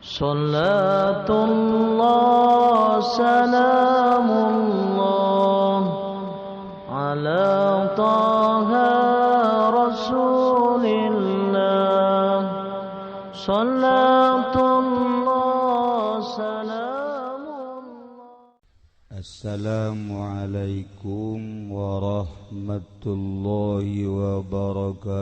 Salatullah salamullah ala taha rasulillah. Salatullah salamullah. Assalamualaikum warahmatullahi wabarakatuh.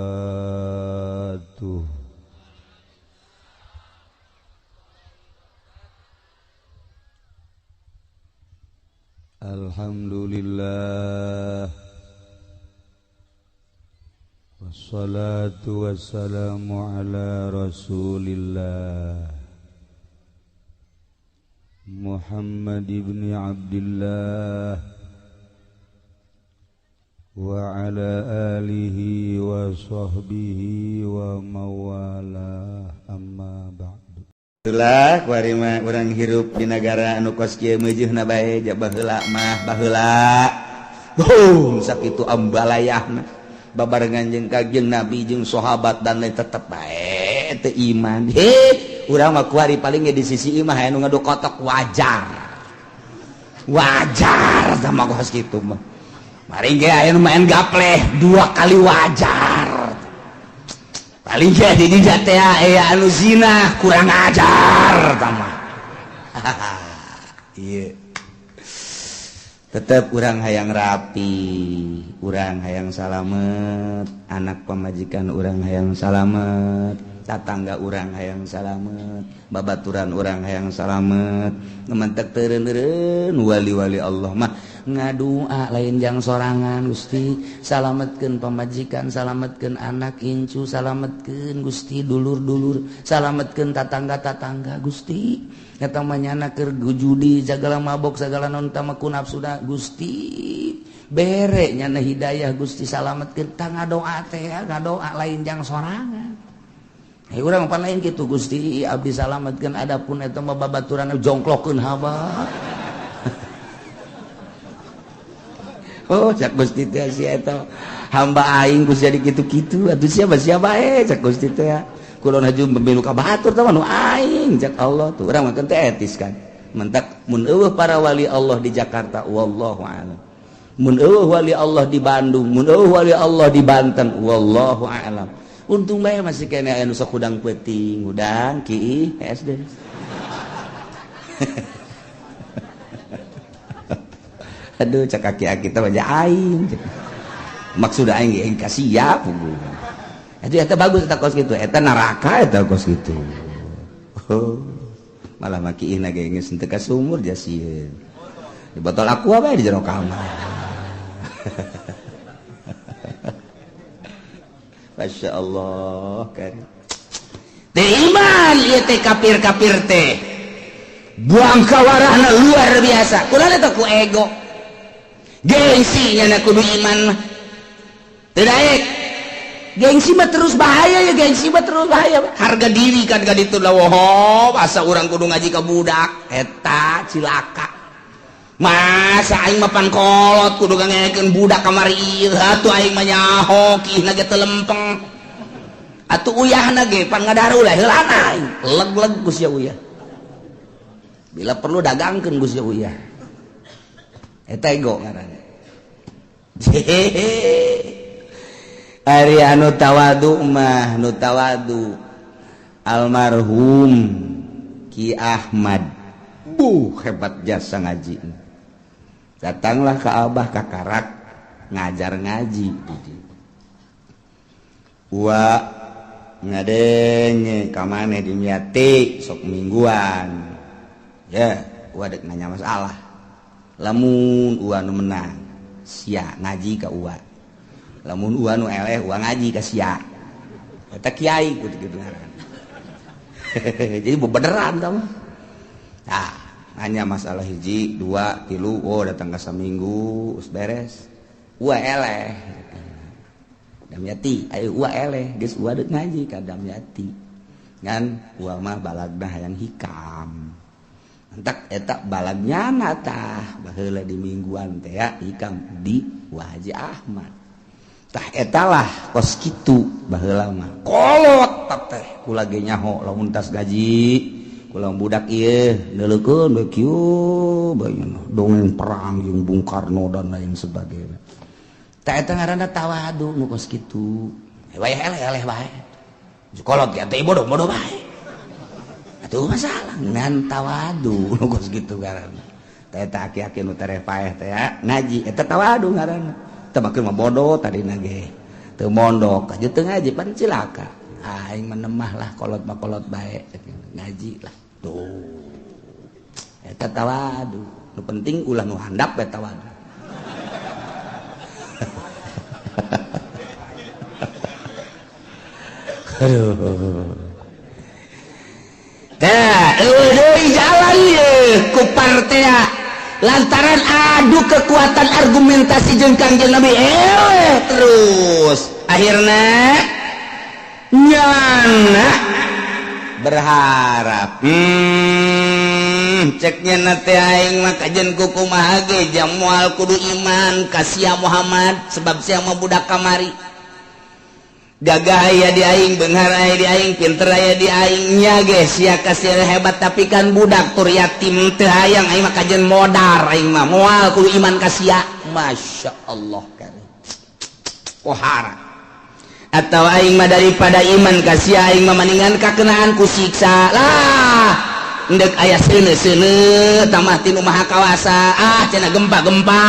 Alhamdulillah, wassalatu wassalamu ala rasulillah Muhammad ibn Abdillah wa ala alihi wa sahbihi wa mawalah, amma ba'du. Itulah kuarima urang hirup di negara anu kos kieu meujeuna bae ja baheula mah baheula. Sakitu ambalayahna babarengan jeung Kangjeng Nabi jeung sahabat dan lain tetep bae teu iman. Urang mah kuari paling ge di sisi imah anu ngadu kotok wajar. Wajar sama kos kitu mah. Mari ge aya nu main gapleh 2 kali wajar. Paling jadi di teh aya anu zina kurang ajar tama. Iya. Tetep urang hayang rapi, urang hayang salamet, anak pamajikan urang hayang salamet, tatangga urang hayang salamet, babaturan urang hayang salamet, ngementek teureun-teureun wali-wali Allah mah ngadua lain jang sorangan Gusti, salametkeun pamajikan, salametkeun anak incu, salametkeun Gusti dulur-dulur, salametkeun tatangga-tatangga Gusti. Eta mah nyana keur judi, segala mabok, segala non tamaku nafsuda Gusti. Bere nyana hidayah Gusti, salametkeun tang ngadoa teh, ngadoa lain jang sorangan. Urang pan lain kitu Gusti, abdi salametkeun adapun eta mah babaturan jongklokeun haba. Oh, cak Gusti teh sia eta hamba aing Gusti jadi kitu-kitu atuh siapa cak Gusti teh kulon haju pemilu ka batur teh nu aing cak Allah tuh urang mah teh etis kan mentak mun eueuh para wali Allah di Jakarta wallahu a'lam, mun eueuh wali Allah di Bandung, mun eueuh wali Allah di Banten wallahu a'lam. Untung bae masih kene aya nu sok hudang peuting hudang ki SD. Aduh cak kaki kita baca aing maksud aing ge kasih siap itu eta bagus eta kos gitu, eta neraka eta kos gitu. Malah maki ina ge geus teu ka sumur jasieun di botol aqua bae di jero kamar. Masya Allah kan teh iman ieu teh kafir-kafir teh buang kawarahna luar biasa kunaon eta ku ego gengsi nya kudu iman mah teu daek. Gengsi mah terus bahaya ya, gengsi mah terus bahaya. Harga diri kan ka ditu lawuh asa urang kudu ngaji ka budak eta cilaka. Masa aing mah pan kolot kudu ngangekeun budak kamari ieu atuh aing mah nyaho kihna ge teu lempeng. Atuh uyahna ge pan ngadaru lah heulana aing leg-leg ku sia uyah. Bila perlu dagangkeun ku sia uyah. Eta ego ngaranna. Ari anu tawadu mah nu tawadu almarhum Ki Ahmad. Hebat jasa ngaji. Datanglah ke Abah Kakarak ngajar ngaji. Wa ngadenge ka maneh di miati sok mingguan. Ya, wa dek nanya masalah. Lamun ua nu menang sia ngaji ka ua, lamun ua nu eleh ua ngaji ka sia. Eta kiai kitu ngaran. Jadi beneran kamu. Nah, hanya masalah hiji, 2, 3, oh datang ka saminggu us beres. Ua eleh. Damyati, ayo ua eleh, geus ua deuk ngaji ka Damyati. Ngan ua mah balagna hayang hikam. Entak eta balagnya tah baheula di mingguan teh ya hikam di Haji Ahmad. Tah etalah kos kitu baheula mah kolot teh kula ge nyaho lamun tas gaji pulang budak iya nelekeun bae kieu dongeng perang jeung Bung Karno dan lain sebagainya. Ta eta ngaranna tawadu nu kos kitu. Wae eleh bae. Kolot ya teh bodoh bae. Atuh masalah ngan tawadu nu kos kitu ngaranna. Ta eta aki-aki nu tareh paeh teh ngaji eta tawadu ngaranna. Teu makeun mah bodoh tadina ge. Teu mondok aja teu ngaji pan cilaka. Aing menemah lah kolot mah kolot bae ngaji lah tuh eta tawadu nu penting ulah nu handap bae tawadu. Aduh tah deui jalan ye ku partea lantaran adu kekuatan argumentasi jeung Kangjeng Nabi terus akhirna nyana berharap ceknya nate aing mah kajen kumaha ge jang moal kudu iman ka sia Muhammad sebab sia mah budak kamari gagah aya di aing beunghar aya di aing pinter aya di aing nya ge sia ka sia hebat tapi kan budak tur yatim teu hayang aing mah kajen modar aing mah moal kudu iman ka sia masyaallah kan kohara atau aing mah daripada iman kasih aing mah mendingan kakenaan ku siksa lah endek aya seuneu-seuneu tamah tinu maha kawasa cenah gempa-gempa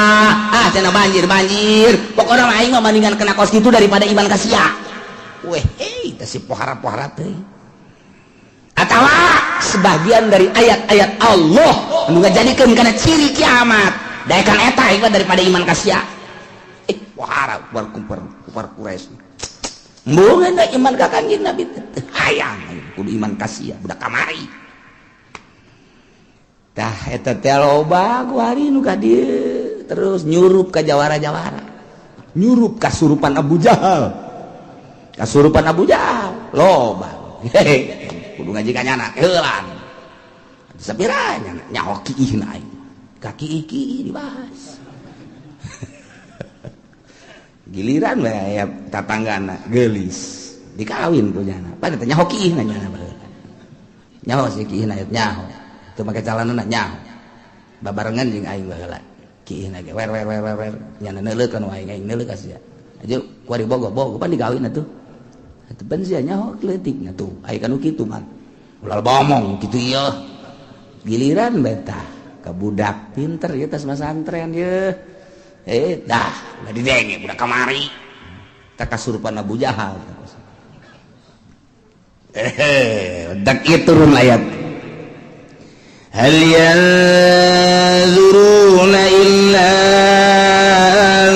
cenah banjir pokona mah aing mah mendingan kena kos kitu daripada iman kasih weh teh si pohara-pohara teh atawa sebagian dari ayat-ayat Allah anu ngajadikeun kana ciri kiamat daekan eta aing mah daripada iman kasih pohara kupar Quraisy mbungan da iman ka Kangjeng Nabi hayang kudu iman kasih budak kamari tah eta teh loba ku hari nu ka dieu terus nyurup ka jawara-jawara nyurup kasurupan Abu Jahal loba kudu ngaji ka nyana heulan sapiranya nyaho kiihna aing kaki iki dibahas giliran we aya tatanggana geulis dikawin ku nyana pada teh nyaho kiihna nyana baheula nyaho si kiihna nyaho teu make calanana nyaho babarengan jeung aing baheula kiihna ge wer nyana neuleukeun wae aing neuleuh ka sia aja kuari bogo pan digawin atuh atuh ban sia nyaho kleutikna tuh aya kanu kitu man ulah bomong kitu ieu giliran beta ka budak pinter ieu tos masantren ieu dah didenge budak kamari tak kasurupan Abu Jahal dak ieu turun ayat hal yanzuruna illa an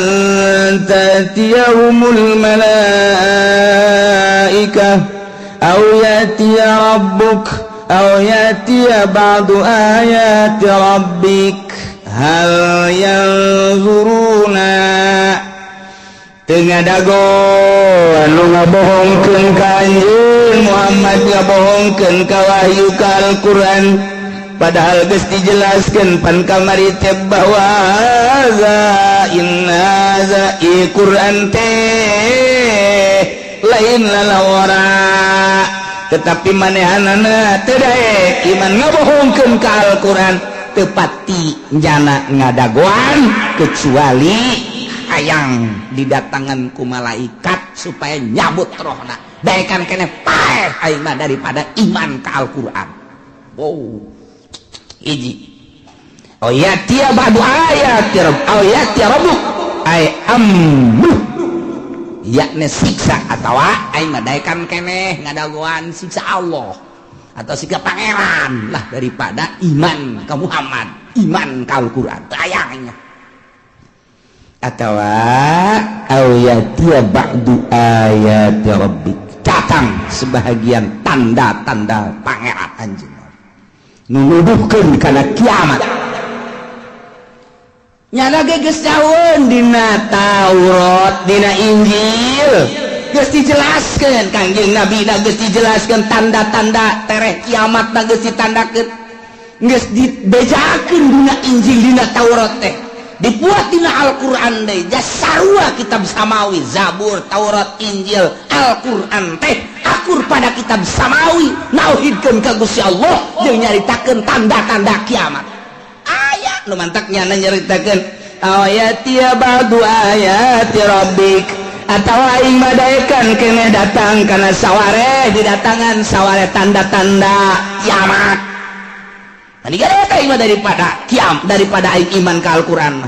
tatiyahumul malaikah aw yatiya rabbuk aw yatiya ba'du ayati rabbik hal yanzuruna tengah dago anu ngabohongkeun ka Kanjeng Muhammad ngabohongkeun ka wahyu ka Al-Qur'an padahal geus dijelaskeun pan kamari teh bahwa inna za Qur'an teh lain lalawara tetapi manehanana teu daek iman ngabohongkeun ka Al-Qur'an tepati jana ngadagoan kecuali hayang didatangan ku malaikat supaya nyabut rohna daekan kene paeh aing mah daripada iman ka Al-Qur'an. Wow hiji ayatia ba'du ayati rabbuk ay amru yakni siksa atawa aing mah daekan kene ngadagoan siksa Allah atau siksa pangeran lah daripada iman ka Muhammad iman ka Al-Qur'an tayangnya atau ayatia ba'du ayati rabbik datang sebahagian tanda-tanda pangeran anjeun nunuduhkeun kana kiamat nyana ge geus daun dina Taurat dina Injil geus dijelaskeun Kangjeng Nabi da geus dijelaskeun tanda-tanda tereh kiamat da geus ditandakeun geus dibejakeun dina Injil dina Taurat teh dibuat dina Al-Qur'an deui jasarua kitab samawi Zabur Taurat Injil Al-Qur'an teh akur pada kitab samawi nauhidkeun ka Gusti Allah jeung nyaritakeun tanda-tanda kiamat aya nu mantaknya nyaritakeun ayati ba'du ayati rabbik atawa aing madaekan keneh datang kana saware didatangan saware tanda-tanda kiamat. Tadi gara aing mah daripada aing iman ka Al-Qur'an.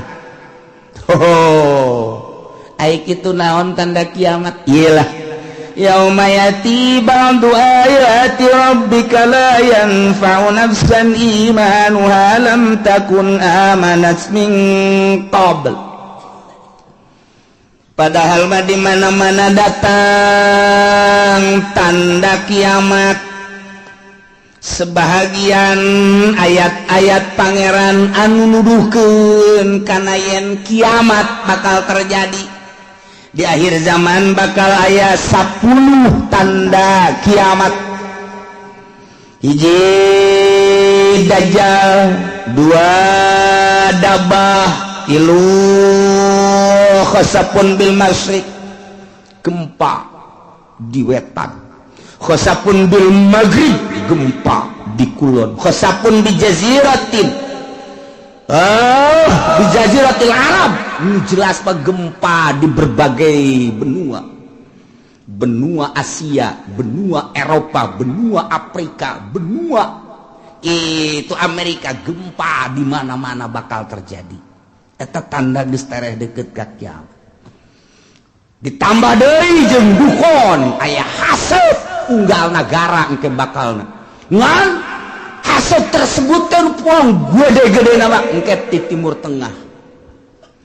Aing kitu naon tanda kiamat? Iyalah. Yauma yati ba'du ayati rabbika la yanfa'u nafsan imanuha lam takun amanat min qabl. Padahal mah di mana-mana datang tanda kiamat. Sebahagian ayat-ayat pangeran anu nuduhkeun kana yen kiamat bakal terjadi di akhir zaman bakal aya 10 tanda kiamat. Hiji dajjal, 2 dabah, 3 khasapun bil masyriq, gempa di wetan, khasapun bil maghrib, gempa di kulon, khasapun bi jaziratin di jaziratil Arab. Ini jelas pak gempa di berbagai benua Asia, benua Eropa, benua Afrika, benua itu Amerika, gempa di mana-mana bakal terjadi. Eta tanda geus tereh deukeut ka kiamat. Ditambah deui jeung dukon aya haseup unggal negara engke bakalna ngan haseup tersebut kan puang gede-gede nama engke di timur tengah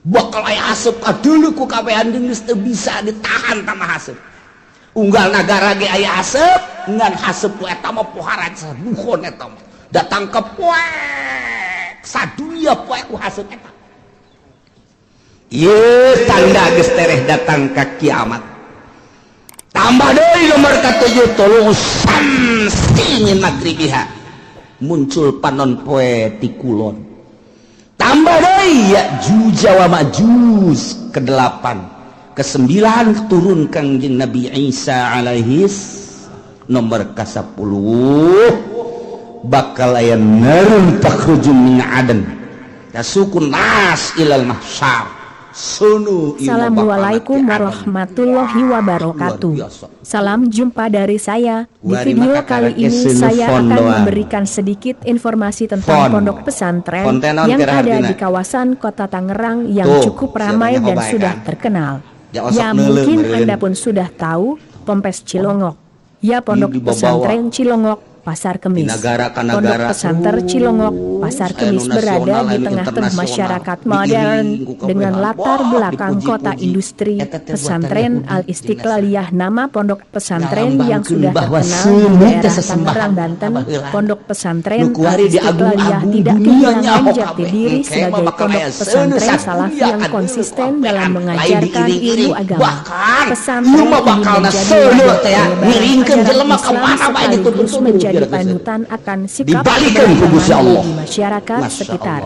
bakal aya haseup kadeuleu ku kabehan geus teu bisa ditahan tama haseup unggal negara ge aya haseup ngan haseup eta mah pohara dukon eta mah datang ke poek sadunia poek ku haseup eta. Ieu tanda geus tereh datang ka kiamat. Tambah deui nomor ka-7 tuluy samsi min magribiha muncul panon poe ti kulon. Tambah deui Ya'juj wa Ma'juj ke-8 ke-9 turun Kangjeng Nabi Isa alaihis nomor ka-10 bakal aya narun takhruju min adan tasukun nas ilal mahsyar. Assalamualaikum warahmatullahi wabarakatuh. Salam jumpa dari saya. Di video kali ini saya akan memberikan sedikit informasi tentang pondok pesantren yang ada di kawasan Kota Tangerang yang cukup ramai dan sudah terkenal. Ya mungkin Anda pun sudah tahu Pompes Cilongok. Ya pondok pesantren Cilongok Pasar Kemis. Pondok pesantren Cilongok Pasar Kemis berada di tengah-tengah masyarakat modern dengan latar belakang kota industri. Pesantren Al-Istiqlaliyah, nama pondok pesantren yang sudah terkenal di daerah Tangerang, Banten. Pondok pesantren Al-Istiqlaliyah tidak kehilangan jati diri sebagai pondok pesantren Salafi yang konsisten dalam mengajarkan ilmu agama. Pesantren ini menjadi Islam sekaligus menjadi panutan akan sikap keberagaman di masyarakat sekitar.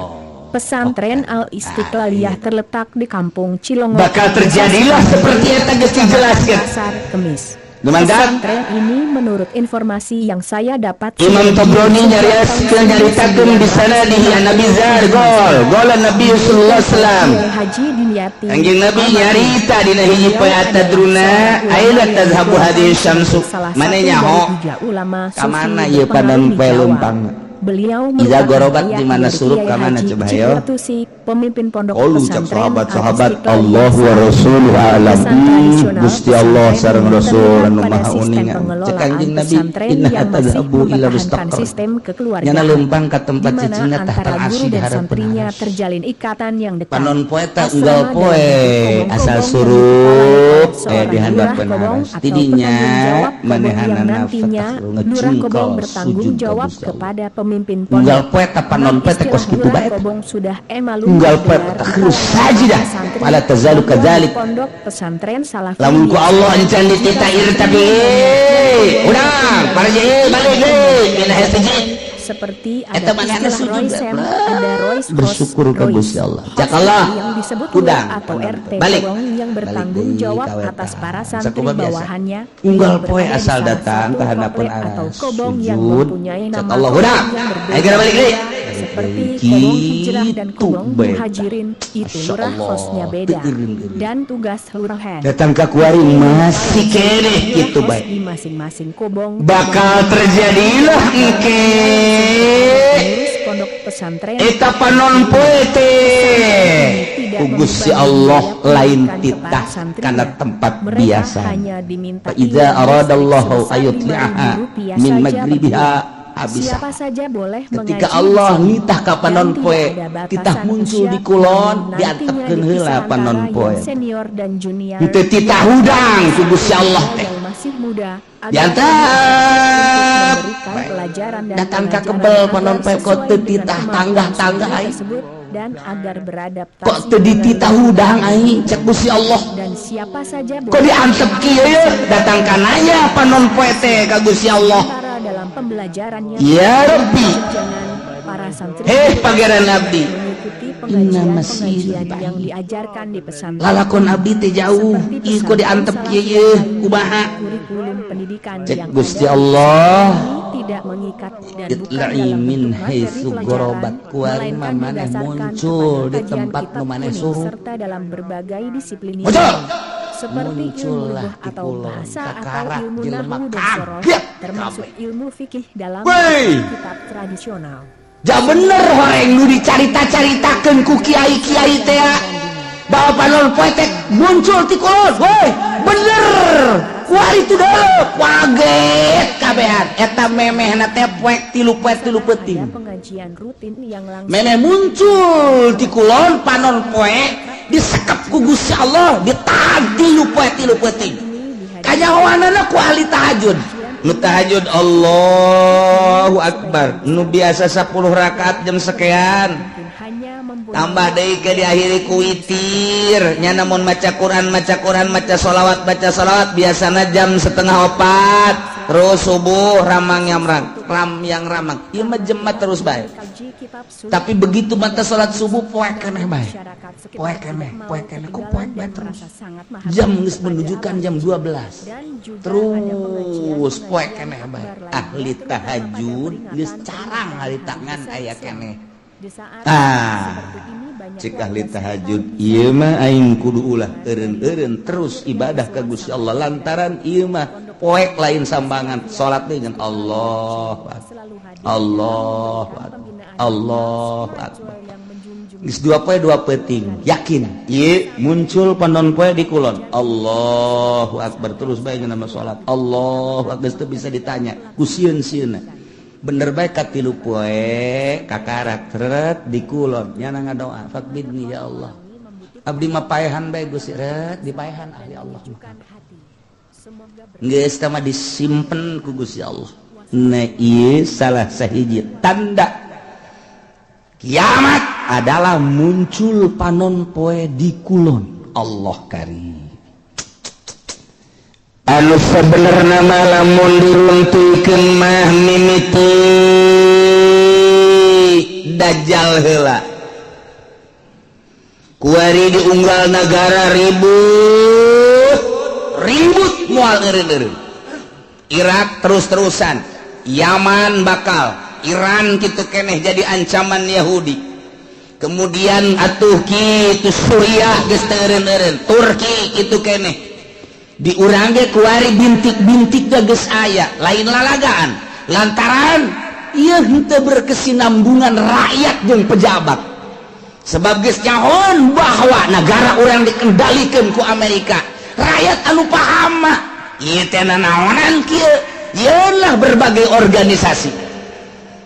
Pesantren Al-Istiqlaliyah terletak di Kampung Cilongok. Bakal terjadilah seperti yang tadi dijelaskan. Pasar Kemis. Pesantren ini menurut informasi yang saya dapat Imam Tabrani nyaritakeun di sana di Nabi Zar gol Nabi sallallahu alaihi wasallam Haji Diniyati Kanjeng Nabi nyarita dina hiji poe atadruna aila tazhabu hadhihi syamsu mane nyaho ka mana ieu padan poe leumpang. Beliau Iza gorobat di mana surup ka mana coba hayo. Pemimpin pondok pesantren sahabat Allah wa rasuluhu alam. Gusti Allah sareng Rasul anu maha uningan. Cek Kanjeng Nabi inna tadhabu ila mustaqar. Nyana leumpang ka tempat cicingna tah al-arsy santrinya terjalin ikatan yang dekat. Panon poe ta unggal poe asal surup dihandap benaras. Tidinya manehanana Lurah Kobong bertanggung jawab kepada pemimpin pondok. Unggal poe ta panon poe teh kos kitu bae. Unggal poe terus sajidah wala tazalu kadzalik. Pondok pesantren Salafi. Lamun ku Allah encan ditita ieu tapi urang parje balik deui mina hiji seperti ada eta manehna istilah Roy sujud Sam, ada Royce bersyukur ka Royce. Gusti Allah. Host Cak Allah. yang disebut Udang. Lur atau RT Balik. Kobong yang bertanggung Balik deui jawab ka weta. atas para santri Sakumaha biasa. bawahannya Unggal yang poe berada di asal salah datang satu ka hadapan komplek atau aras. Kobong yang Sujud. mempunyai Cak nama Allah, Kobong udang. yang Ayo kita balik deui. seperti Gitu, Kobong Hijrah dan Kobong beta. Muhajirin itu Masya lurah Allah, hostnya beda teueureun-eureun. dan tugas lurahan Datang ka kuari masih keneh kitu host bae. di masing-masing Kobong Bakal terjadilah engke pengurus pondok pesantren eta panon poe teh ku Gusti Allah lain titah kana tempat biasa. hanya diminta Fa idza aradallahu ayutli'aha min magribiha abisa. Siapa saja boleh Ketika mengaji Allah di sini. nitah ka Dan panon tidak poe ada batasan titah muncul usia, di kulon namun diantepkeun nantinya heula dipisah panon antara poe. yang senior dan junior. Henteu titah hudang ku Gusti Allah teh. Yang masih muda agar Diantep. memberikan pelajaran dan Datang ka pengajaran kebel agar panon poe kok sesuai teu dengan titah kemampuan tanggah-tanggah santri ai. tersebut dan agar beradaptasi Kok teu dititah hudang ai cek Gusti Allah. dan siapa saja Kok diantep kieu ye? Datang kanaya panon poe teh ka Gusti Allah. sementara dalam pembelajarannya Ya Rabbi. jangan para santri Pangeran abdi. mengikuti Inna pengajian-pengajian masih yang diajarkan di pesantren. Lalakon abdi teh jauh. Ieu kok diantep kieu ye? Kumaha? Kurikulum pendidikan Cek yang Gusti ada Allah. ini tidak mengikat dan bukan Itla'i dalam min bentuk materi haitsu pelajaran, gorobat kuari melainkan maneh didasarkan muncul kepada di kajian tempat kitab maneh kuning suruh. serta dalam berbagai disiplin Muncul. ilmu seperti ilmu Muncullah lughah di atau kulon, bahasa atau kakarak ilmu jelema nahwu dan soroh kaget termasuk ilmu fikih dalam Wey. kitab tradisional. Ja bener horeng nu dicarita-caritakeun ku kiai-kiai teh bahwa panon poe teh muncul ti kulon. Woi, bener. Kuari itu deuleu kaget kabehan eta memehna teh poek 3 peuting. Ada pengajian rutin yang langsung Memeh muncul di kulon panon poe disekep ku Gusti Allah ditahan 3 peuting. Kanyawanana ku ahli tahajud. Nu tahajud Allahu Akbar. Nu biasa 10 rakaat jam sekian. hanya mempunyai Tambah deui ke diakhiri ku witir. Nya namun maca Quran, maca sholawat biasana jam 3:30. Terus subuh ramang yang ramang. Ieu mah jemaat terus bae. kaji kitab sunnah. Tapi begitu mata salat subuh poek keneh bae. Masyarakat sekitar Poek keneh, tidak mau poek keneh, ku ketinggalan poek dan bae terus. merasa sangat maha Jam bersyukur geus kepada menunjukkan Allah. jam 12. Dan juga ada Terus pengajian- poek pengajian keneh bae. akbar Ahli lainnya, terutama pada tahajud peringatan geus carang hari hari besar tangan aya Islam. keneh. Di saat Ah, seperti ini banyak cik warga ahli sekitar tahajud bisa ieu mah aing kudu ulah eureun-eureun terus ibadah ka Gusti Allah lantaran ieu mah poek lain sambangan salat dengan Allahu Akbar. selalu hadir Allahu dalam Akbar. pembinaan Allahu mahasiswa Akbar. yang menjunjung Geus 2 poe 2 peuting. Yakin ieu muncul panon poe di kulon. Allahu Akbar terus bae nama salat. Allahu Akbar teu bisa ditanya ku sieun-sieunna. Bener bae ka 3 poe kakarak teret di kulon nya ngadoa fakbidni ya Allah. Abdi mah paehan bae Gusti ret dipaehan ahli Allah. Geus teh mah disimpen ku Gusti Allah. Nah ieu salah sahiji tanda kiamat adalah muncul panon poe di kulon. Allah karim. Anu sebenarnya mah lamun diruntuikeun mah mimiti dajjal heula. Kuari diunggal negara ribut moal eureun-eureun. Irak terus-terusan, Yaman bakal, Iran kitu keneh jadi ancaman Yahudi. Kemudian atuh kitu Suriah geus teu eureun-eureun, Turki kitu keneh. Diurang ge kuari bintik-bintik geus aya, lain lalagaan. Lantaran ieu henteu berkesinambungan rakyat jeung pejabat. Sebab geus nyahoan bahwa negara urang dikendalikeun ku Amerika. Rakyat anu paham mah ieu teh naonan kieu? Yeunlah berbagai organisasi.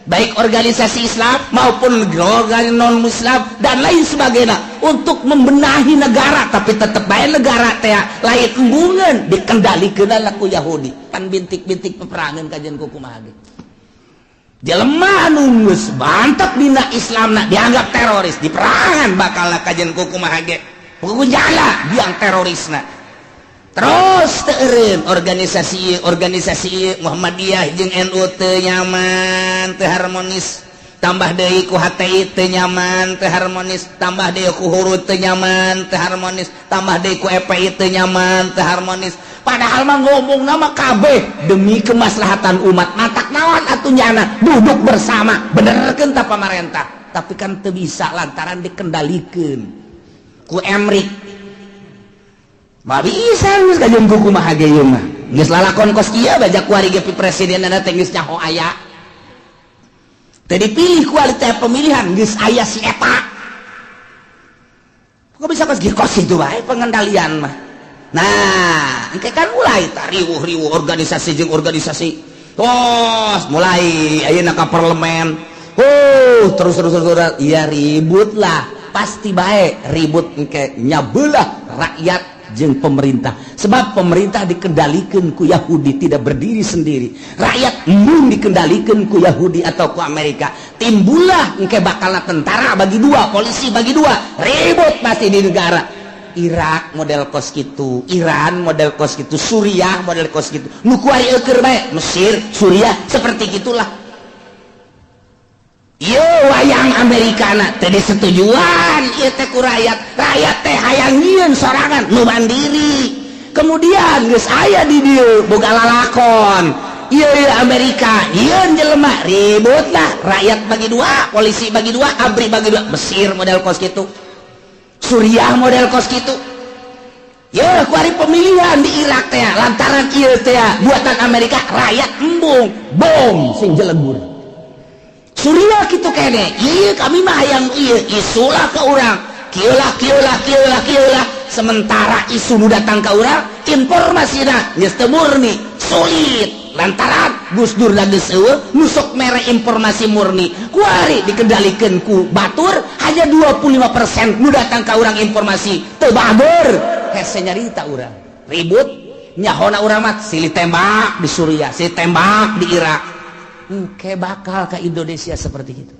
Baik organisasi Islam maupun organisasi non-Islam dan lain sebagainya untuk membenahi negara, tapi tetap baik negara teh lain embungan dikendalikeun ku Yahudi pan bintik-bintik peperangan kajian kumaha ge. Jelema anu geus mantep dina Islamna dianggap teroris diperangan bakal kajian kumaha ge. Pokoknya jala biang terorisna. terus teureun organisasi Muhammadiyah jeung NU teu nyaman teu harmonis, tambah deui ku HTI teu nyaman teu harmonis, tambah deui ku Hurut teu nyaman teu harmonis, tambah deui ku EPI teu nyaman teu harmonis. Padahal mah ngomong nama kabeh demi kemaslahatan umat. Matak naon atuh nyana duduk bersama benerkeun ta pamarentah, tapi kan teu bisa lantaran dikendalikeun ku Emrik. Mah bisa geus kajeun ku kumaha ge ieu mah. Geus lalakon kos ieu bajak kuari ge presidenna teh geus nyaho aya. Teu dipilih kualitas pemilihan geus aya si eta. Kok bisa kos itu bae pengendalian mah. Nah, engke kan mulai riuh-riuh organisasi jeung organisasi. Mulai ayeuna ka parlemen. Terus iya ribut lah. Pasti bae ribut engke nyabelah rakyat jeung pemerintah. Sebab pemerintah dikendalikan ku Yahudi, tidak berdiri sendiri. Rakyat mun dikendalikan ku Yahudi atau ku Amerika, timbullah engke bakalna tentara bagi dua, polisi bagi dua, ribut pasti di negara. Irak model kos gitu, Iran model kos gitu, Suriah model kos gitu. Nu kuari eukeur bae, Mesir, Suriah seperti gitulah. Ieu wayang Amerikana teh disetujuan ieu teh ku rakyat. Rakyat teh hayang nyieun sorangan nu mandiri. Kemudian geus aya di dieu boga lalakon. Ieu Amerika, nyieun jelema ribut lah. Rakyat bagi dua, polisi bagi dua, ABRI bagi dua. Mesir model kos gitu. Suriah model kos gitu. Ya kuari pemilihan di Irak teh lantaran ieu teh buatan Amerika, rakyat embung bom sing jelegur. Suriah kitu kene, ieu kami mah hayang ieu isulah ka urang, kieulah. Sementara isu nu datang ka urang informasina geus teu murni, sulit. Lantaran Gus Dur lagi seueuh nusuk mere informasi murni. Kuari dikendalikeun ku batur hanya 25% nu datang ka urang informasi teu bager. Hese nyarita urang. Ribut nyahona urang mah silih tembak di Suriah, silih tembak di Irak. Engke bakal ka Indonesia seperti itu.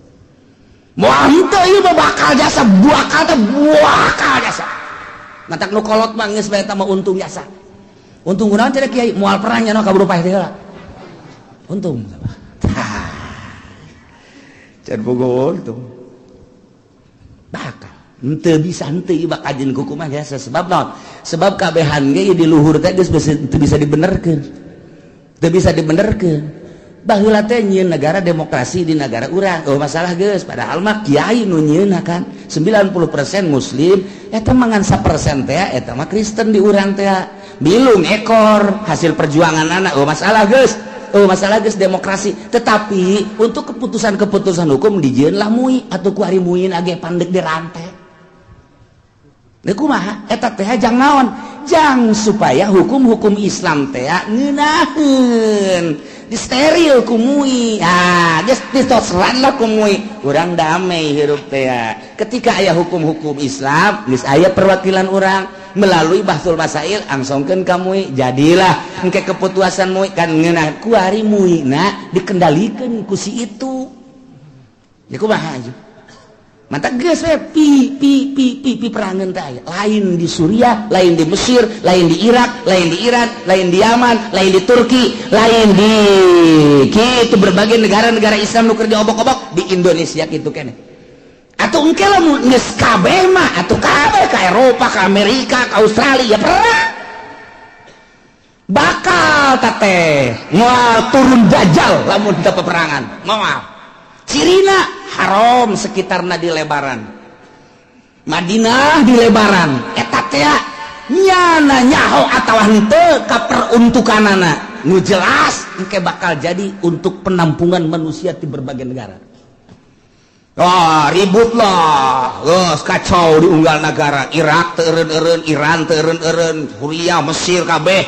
Moal henteu ieu mah bakal jasa, bakal jasa. Matak nu kolot mah geus bae eta mah untung jasa. Untung kunaon cenah Kiai? Moal perang nya ka berupa teh heula. Untung can boga untung bakal henteu bisa henteu bakal jeung kumaha biasa. Sebab naon? Sebab kabehan ge di luhur teh geus teu bisa dibenerkeun. Teu bisa dibenerkeun. Baheula teh nyieun negara demokrasi di negara urang. Oh masalah geus, padahal mah kiai nu nyieunna kan 90% muslim, eta mangan 1% teh eta mah Kristen di urang teh. Bilung ekor hasil perjuangan anak. Oh masalah geus. Masalah geus demokrasi, tetapi untuk keputusan hukum dijieun lah mui atuh ku ari muin age pandeg dirantai. Da kumaha? Eta teh jang naon? Jang supaya hukum-hukum Islam teh ngeunaheun, disteril ku mui. Geus ditosran lah ku mui. Urang damai hirup teh. Ketika aya hukum-hukum Islam, geus aya perwakilan urang melalui bahsul masail angsongkeun ka mui, jadilah engke keputusan mui kan ngeunah ku ari muina dikendalikeun ku si itu. Ya kumaha aju? Mantap geus we pi perangan teh lain di Suriah, lain di Mesir, lain di Irak, lain di Iran, lain di Yaman, lain di Turki, lain di kitu berbagai negara-negara Islam nu keur diobok-obok di Indonesia kitu keneh. Atuh engke lamun geus kabeh mah atuh kabeh ka Eropa, ka Amerika, ka Australia ya perang. Bakal teh moal turun dajjal lamun teu peperangan. Moal. Cirina haram sekitarna di lebaran. Madinah di lebaran. Eta teh nyana nyaho atawa henteu ka peruntukanana. Nu jelas engke bakal jadi untuk penampungan manusia di berbagai negara. Ribut lah, kacau di unggal negara. Irak teureun-eureun, Iran teureun-eureun, Suriah, Mesir kabeh.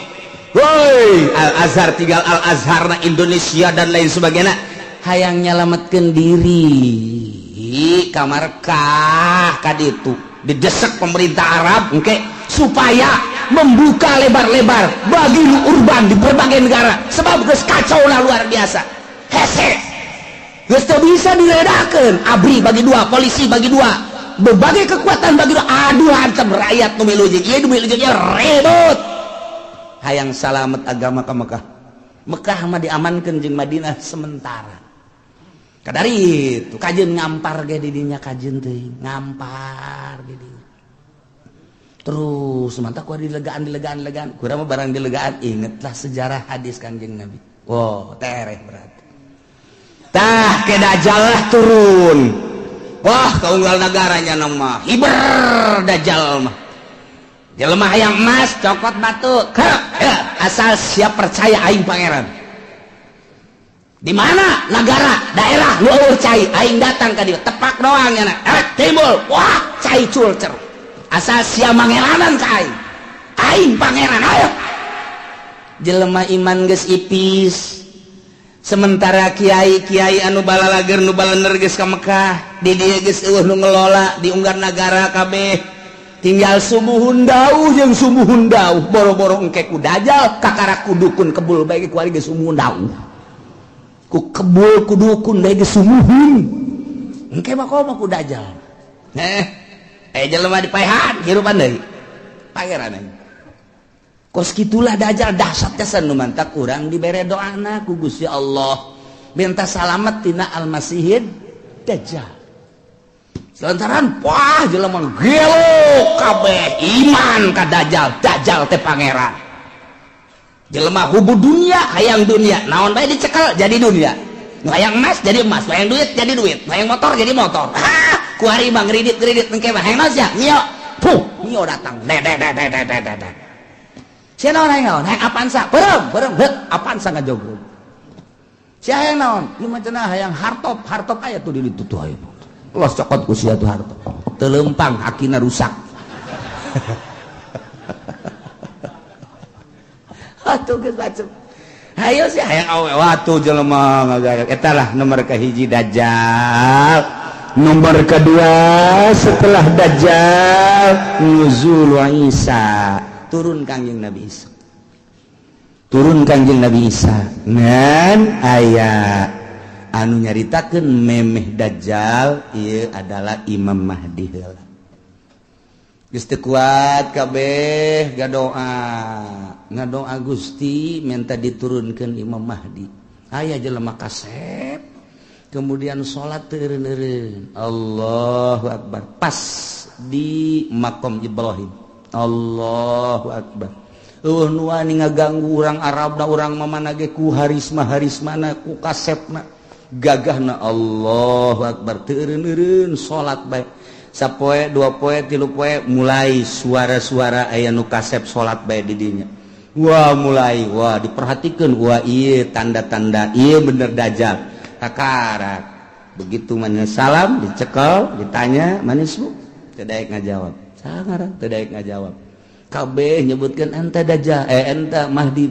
Woi, Al-Azhar tinggal Al-Azhar na Indonesia dan lain sebagainya. Hayang nyalametkeun diri. Kamarkah kaditu didesak pemerintah Arab engke supaya membuka lebar-lebar bagi urban di berbagai negara. Sebab geus kacau lah luar biasa. Hese. Geus teu bisa diledakeun. ABRI bagi dua, polisi bagi dua, berbagai kekuatan bagi dua. Aduh hantem rakyat nu milu jeung ieu nu milu jeung ieu ribut. hayang salamet agama ka Mekah. Mekah mah diamankeun jeung Madinah sementara. Kadari itu kajeun ngampar ge di dinya kajeun teuing, ngampar di dinya. Terus mantap ku dilegaan. Kurang mah barang dilegaan ingetlah sejarah hadis Kanjeng Nabi. Wow, tereh berarti. Tah ke Dajjal lah turun. Wah, kaunggal negaranya nama hiber Dajjal mah. Jelema hayang emas, cokot batu. Asal siap percaya aing pangeran. Di mana negara, daerah nu eueuh cai aing datang ka dieu, tepak doang nya. Timbul, wah, cai culcer. Asal siap mangeranan ka aing pangeran, ayo. Jelema iman geus ipis. Sementara kiai anu balalager nu balener geus ka Mekah, di dieu geus eueuh nu ngelola di unggar nagara kabeh. Tinggal sumuhun dauh jeung sumuhun dauh, boro-boro engke ku Dajjal kakara ku dukun kebul bae ku ari geus sumuhun dauh. Ku kebul ku dukun bae geus sumuhun. Engke mah komo ku Dajjal. Jelema dipaehan hirupan deui. Pangeran aing. Kos kitulah Dajjal dahsyat kesan nu mantak urang dibere doana ku Gusti Allah. Minta salamet tina Al-Masihid Dajjal. Selantaran wah jelema gelo kabeh iman ka Dajjal teh pangeran. Jelema hubu dunia hayang dunia, naon bae dicekel jadi dunia. Nu hayang emas jadi emas, hayang duit jadi duit, hayang motor jadi motor. Ku hari mah ngridit engke mah hayang naon sia? Mio. Puh, mio datang. Sia naon hayang naon? Hayang Avanza. Berem heut Avanza ngajogrog. Sia hayang naon? Ieu mah cenah hayang hartop aya tuh di ditu tuh aya. Los cokot ku sia tuh harta. Teu leumpang akina rusak. Atuh geus bacem. Hayo sih hayang awe watu jelema ngagayag. Eta lah nomor kahiji Dajjal. Nomor kedua setelah Dajjal nuzul Isa. Turun Kangjeng Nabi Isa. Turun Kangjeng Nabi Isa. Ngan aya anu nyaritakeun memeh Dajjal ieu adalah Imam Mahdi heula. Geus teu kuat kabeh ngadoa Gusti minta diturunkeun Imam Mahdi. Aya jelema kasep kemudian salat teureun-eureun. Allahu Akbar. Pas di maqam Ibrahim. Allahu Akbar. Nu wani ngaganggu urang Arabna urang mamana ge ku harismana ku kasepna. Gagahna Allahu Akbar teureun-eureun salat bae sapoe dua poe tilu poe mulai suara-suara aya nu kasep salat bae di dinya. Wah mulai diperhatikeun wah ieu tanda-tanda ieu bener Dajjal kakarak. Begitu mana salam dicekel ditanya manismu teu daek ngajawab. Sangarang teu daek ngajawab. Kabeh nyebutkeun anta Dajjal anta Mahdi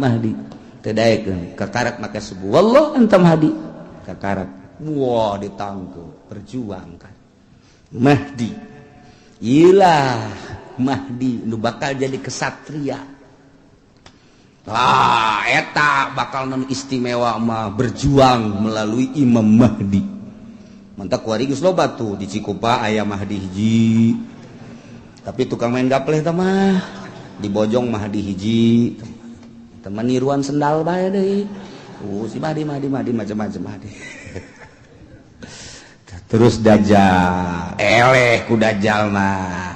teu daek kakarak make subuh wallah anta Mahdi. Kakarak, wah ditangkep, perjuangkan. Mahdi, iyalah Mahdi, nu bakal jadi kesatria. Eta bakal non istimewa mah berjuang melalui Imam Mahdi. Mantap kuari geus loba tuh di Cikupa aya Mahdi hiji. Tapi tukang main gapleh teh mah di Bojong Mahdi hiji. Teman niruan sendal bae deui. Si Mahdi macam-macam Mahdi. Terus Dajjal, eleh ku Dajjal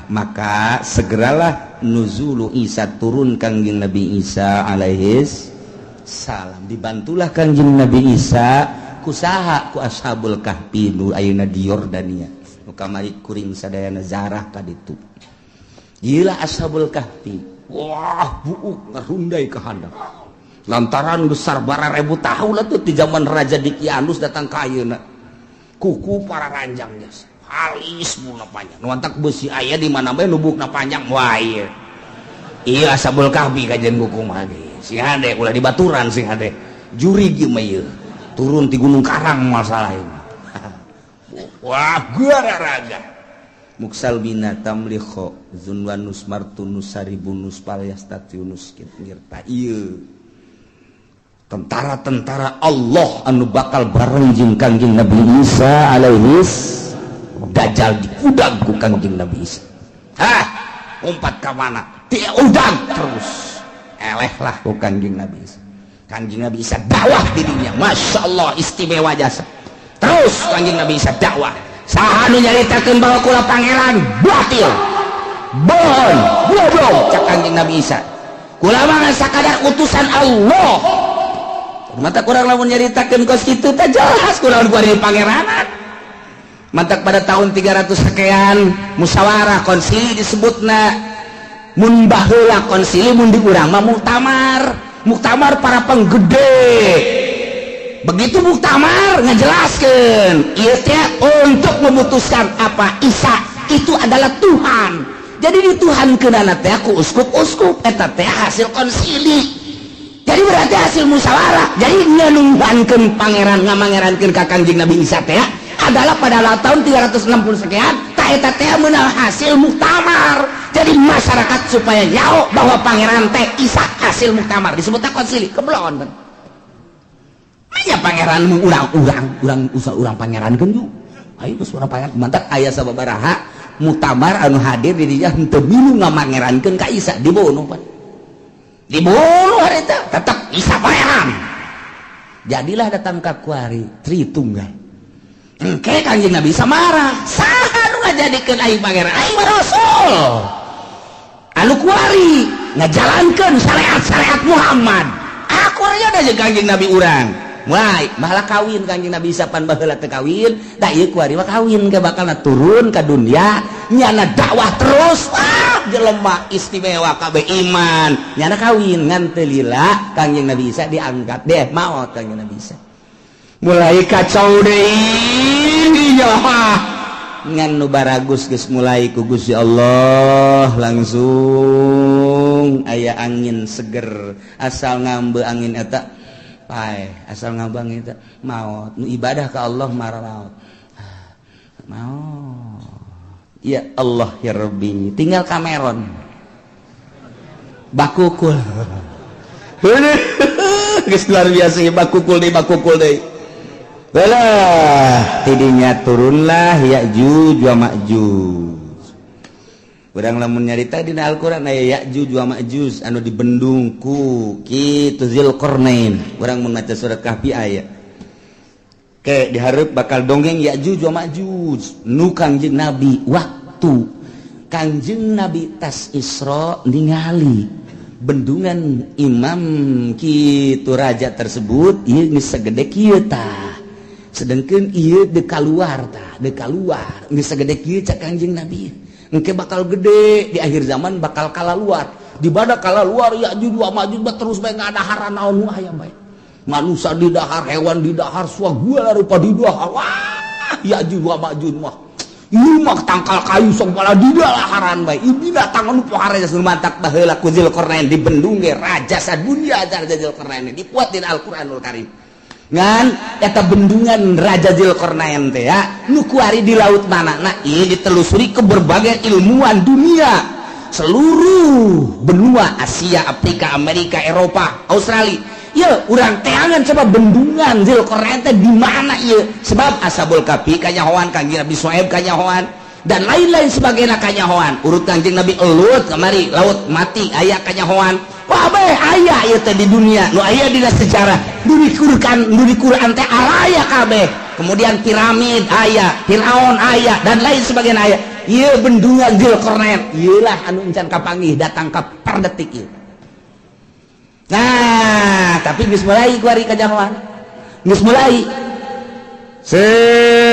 maka segeralah nuzulu Isa turun Kangjeng Nabi Isa alaihis salam. Dibantulah Kangjeng Nabi Isa kusaha ku ashabul kahfi nu ayeuna di Yordania. Nu kamari kuring sadayana zarah ka ditu. Ieu ashabul kahfi. Wah, buuk ngarundai ka handap. Lantaran besar bara 1000 tahun lah tuh di zaman Raja Dikianus datang ke ayeuna. Kuku para ranjangnya halis mula panjang. Nuantak besi aya di mana bae lubukna panjang. Wah ieu. Ieu ashabul kahfi kajian kuku mah ge. Sing hade ulah di baturan sing hade. Juri ge mah ieu. Turun di Gunung Karang masalah ini. Wah, gararaga. Muksal bina tamlikho zunwanus martunus saribunus palyastatiunus ngirta ieu. Tentara-tentara Allah anu bakal bareng jeung Kangjeng Nabi Isa alaihis Dajjal diudag ku Kangjeng Nabi Isa. Umpat ka mana? Ti udag terus. elehlah ku Kanjeng Nabi Isa. Kanjeng Nabi Isa dakwah di dunia, Masya Allah istimewa jasa. Terus Kanjeng Nabi Isa dakwah. Saha nu nyaritakeun bahwa kula pangeran batil, bohong, goblok cak Kanjeng Nabi Isa. Kula mah sakadar utusan Allah. Mata kurang lamun nyaritakeun kos kitu teh jelas kula kuari pangeranan. Mantak pada tahun 300 sekian musyawarah konsili disebutna mun baheula konsili mun di urang mah muktamar para penggede. Begitu muktamar ngejelaskan ieu teh untuk memutuskan apa Isa itu adalah Tuhan. Jadi dituhankeunana teh ku uskup-uskup eta teh hasil konsili. Jadi berarti hasil musyawarah. Jadi nganunghankeun pangeran ngamangerankeun ka Kanjeng Nabi Isa teh adalah pada tahun 360 sekian ta eta teh meunang hasil muktamar. Jadi masyarakat supaya nyaho bahwa pangeran teh Isa hasil muktamar disebutna konsili keblon. Aya pangeran urang pangerankeun ju. Ayo geus urang pangeran mantap aya sababaraha muktamar anu hadir di dinya henteu milu ngamangerankeun ka Isa dibunuh pan. Dibunuh harita tetep Isa pangeran. Jadilah datang ka kuari Tritunggal. Engke Kanjeng Nabi Isa marah. Saha nu ngajadikeun aing pangeran? Aing mah rasul. Anu kuari ngajalankeun syariat Muhammad. Akurnya ada jeung Kanjeng Nabi urang. Mulai malah kawin Kanjeng Nabi Isa pan baheula teu kawin, da ieu kuari mah kawin ke bakalna turun ka dunia, nyana dakwah terus. Wah, jelema istimewa kabeh iman. Nyana kawin ngan teu lila Kanjeng Nabi Isa diangkat deh maot Kanjeng Nabi Isa. Mulai kacau deui dinya ngan nu baragus geus mulai ku Gusti Allah langsung aya angin seger asal ngambe angin eta pae asal ngambang eta maut nu ibadah ka Allah marah maut ya Allah ya Rabbi tinggal Cameron bakukul geus luar biasa bakukul deui belah tidinya turunlah Ya'juj wa Ma'juj. Urang lamun nyarita dina Al-Qur'an aya Ya'juj wa Ma'juj anu dibendung ku kitu Zulkarnain. Urang mun maca surat Kahfi aya. Ke dihareup bakal dongeng Ya'juj wa Ma'juj nu Kanjeng Nabi waktu Kanjeng Nabi tas Isra ningali bendungan imam kitu raja tersebut ieu geus sagede kieu tah. Sedangkan iya dekaluar nggak segede kieu cak Kanjeng Nabi engke bakal gede di akhir zaman bakal kalaluar di bada kalaluar Ya'juj wa Ma'juj terus bae ngadaharan naon nu aya bae manusia di dahar hewan di dahar segala rupa di dahar wah Ya'juj wa Ma'juj mah ieu mah tangkal kayu sok bala di daharan bae ieu binatang anu pohara geus mantak baheula ku Zulkarnain di bendung ge raja sadunya Raja Zulkarnain dipuat dina Al-Qur'anul Karim ngan eta bendungan Raja Zulkarnain teh ya nu kuari di laut manana ieu ditelusuri ke berbagai ilmuwan dunia seluruh benua Asia, Afrika, Amerika, Eropa, Australia. Ya urang teangan coba bendungan Zulkarnain teh di mana ieu sebab Ashabul Kahfi kanyahoan Kanjeng Nabi Syuaib kanyahoan dan lain-lain sebagainya kanyahoan urut Kanjeng Nabi Elut kemari laut mati aya kanyahoan kabeh aya ieu teh di dunia nu aya dina sejarah nu di Quran teh aya kabeh kemudian piramid aya Firaun aya dan lain sebagainya aya ieu bendungan Zulkarnain ieulah anu encan kapanggih datang ka per detik ieu. Nah tapi geus mulai kuari kanyahoan geus mulai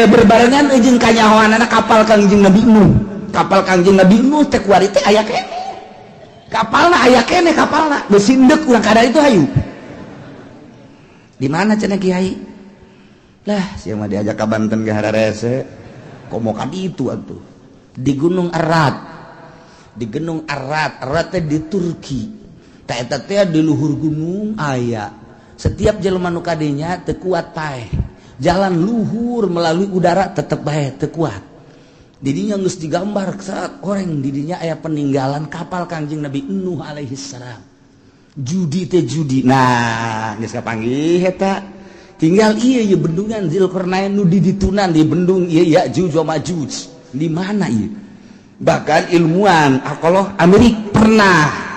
berbarengan jeung kanyahoanana kapal Kanjeng Nabi Nuh teh kuari teh aya keneh kapalna aya keneh kapalna geus sindek urang kada itu hayu di mana cenah Kiai lah sia mah diajak ka Banten ge hararese komo ka ditu atuh di Gunung Arad teh di Turki tah eta teh di luhur gunung aya setiap jelema nu kadinya teu kuat paeh jalan luhur melalui udara tetep bae teu kuat didinya geus digambar saat orang didinya aya peninggalan kapal Kanjeng Nabi Nuh alaihi salam judi nah geus kapanggih eta tinggal ieu bendungan Zulkarnain nu diditunan di bendung ieu Ya'juj wa Ma'juj di mana ieu bahkan ilmuwan Amerika pernah